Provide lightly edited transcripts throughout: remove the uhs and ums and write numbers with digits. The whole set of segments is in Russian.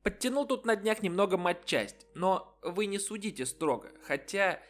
Подтянул тут на днях немного матчасть, но вы не судите строго, хотя...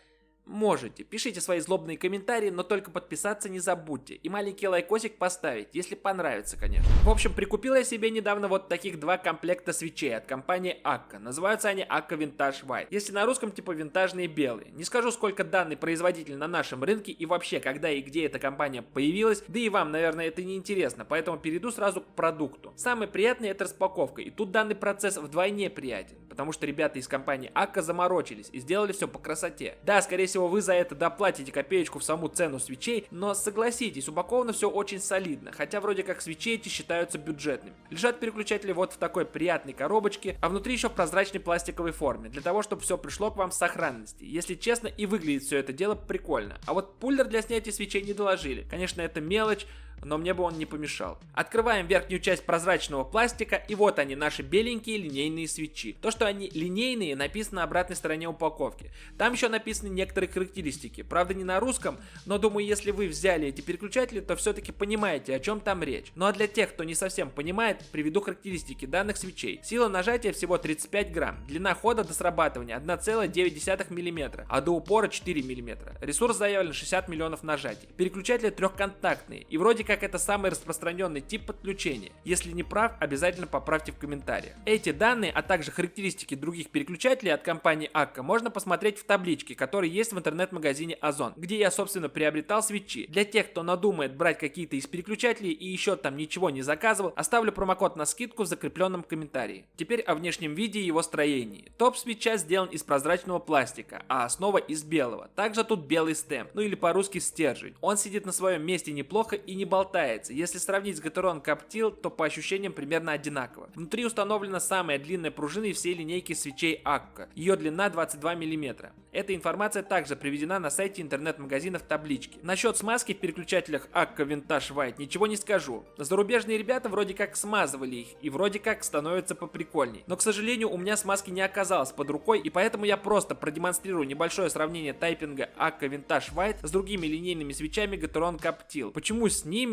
Можете, пишите свои злобные комментарии, но только подписаться не забудьте. И маленький лайкосик поставить, если понравится, конечно. В общем, прикупил я себе недавно вот таких два комплекта свечей от компании Акка. Называются они Акка Vintage White. Если на русском, типа винтажные белые. Не скажу, сколько данный производитель на нашем рынке и вообще, когда и где эта компания появилась. Да и вам, наверное, это не интересно, поэтому перейду сразу к продукту. Самое приятное — это распаковка. И тут данный процесс вдвойне приятен, потому что ребята из компании Акка заморочились и сделали все по красоте. Да, скорее всего, вы за это доплатите копеечку в саму цену свечей, но согласитесь, упаковано все очень солидно, хотя вроде как свечи эти считаются бюджетными. Лежат переключатели вот в такой приятной коробочке, а внутри еще в прозрачной пластиковой форме, для того, чтобы все пришло к вам в сохранности. Если честно, и выглядит все это дело прикольно. А вот пульдер для снятия свечей не доложили. Конечно, это мелочь, но мне бы он не помешал. Открываем верхнюю часть прозрачного пластика, и вот они, наши беленькие линейные свечи. То, что они линейные, написано на обратной стороне упаковки. Там еще написаны некоторые характеристики. Правда, не на русском, но думаю, если вы взяли эти переключатели, то все-таки понимаете, о чем там речь. Ну а для тех, кто не совсем понимает, приведу характеристики данных свечей. Сила нажатия всего 35 грамм. Длина хода до срабатывания 1,9 мм, а до упора 4 мм. Ресурс заявлен 60 миллионов нажатий. Переключатели трехконтактные, и вроде как это самый распространенный тип подключения. Если не прав, обязательно поправьте в комментариях. Эти данные, а также характеристики других переключателей от компании Акка можно посмотреть в табличке, которая есть в интернет-магазине Озон, где я, собственно, приобретал свечи. Для тех, кто надумает брать какие-то из переключателей и еще там ничего не заказывал, оставлю промокод на скидку в закрепленном комментарии. Теперь о внешнем виде и его строении. Топ-свеча сделан из прозрачного пластика, а основа из белого. Также тут белый стем, ну или по-русски стержень. Он сидит на своем месте неплохо и не болтается. Если сравнить с Gateron Captil, то по ощущениям примерно одинаково. Внутри установлена самая длинная пружина из всей линейки свечей Акка. Ее длина 22 мм. Эта информация также приведена на сайте интернет-магазина в табличке. Насчет смазки в переключателях Акка Vintage White ничего не скажу. Зарубежные ребята вроде как смазывали их и вроде как становится поприкольней. Но, к сожалению, у меня смазки не оказалось под рукой, и поэтому я просто продемонстрирую небольшое сравнение тайпинга Акка Vintage White с другими линейными свечами Gateron Captil. Почему с ними?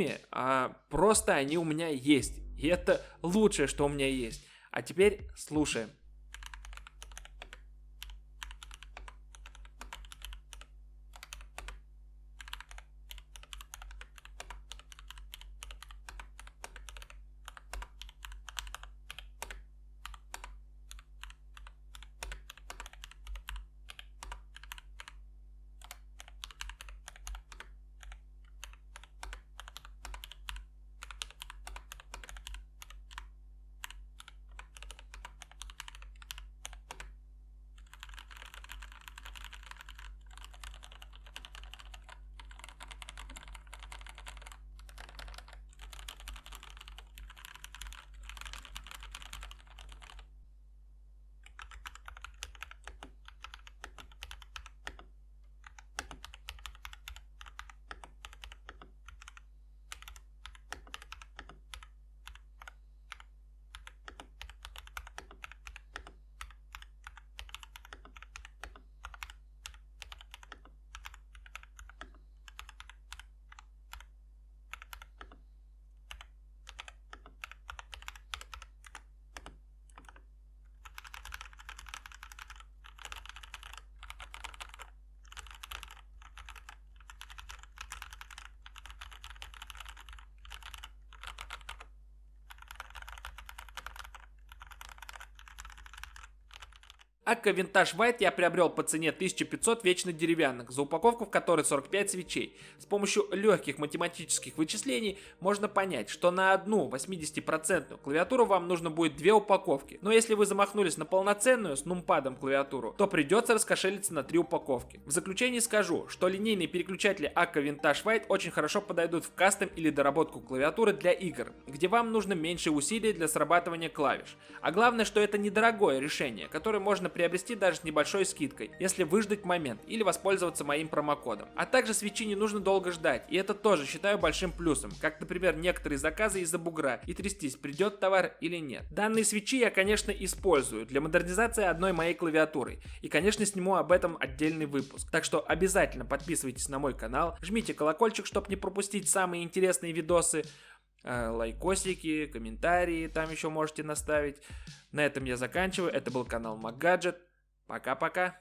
Просто они у меня есть. И это лучшее, что у меня есть. А теперь слушаем. Акка Vintage White я приобрел по цене 1500 вечно деревянных, за упаковку в которой 45 свечей. С помощью легких математических вычислений можно понять, что на одну 80% клавиатуру вам нужно будет 2 упаковки. Но если вы замахнулись на полноценную с нумпадом клавиатуру, то придется раскошелиться на 3 упаковки. В заключение скажу, что линейные переключатели Акка Vintage White очень хорошо подойдут в кастом или доработку клавиатуры для игр, где вам нужно меньше усилий для срабатывания клавиш. А главное, что это недорогое решение, которое можно приобрести даже с небольшой скидкой, если выждать момент или воспользоваться моим промокодом. А также свечи не нужно долго ждать, и это тоже считаю большим плюсом, как, например, некоторые заказы из-за бугра и трястись, придет товар или нет. Данные свечи я, конечно, использую для модернизации одной моей клавиатуры, и, конечно, сниму об этом отдельный выпуск. Так что обязательно подписывайтесь на мой канал, жмите колокольчик, чтобы не пропустить самые интересные видосы. лайкосики, комментарии там еще можете наставить. На этом я заканчиваю. Это был канал MacGadget. Пока-пока.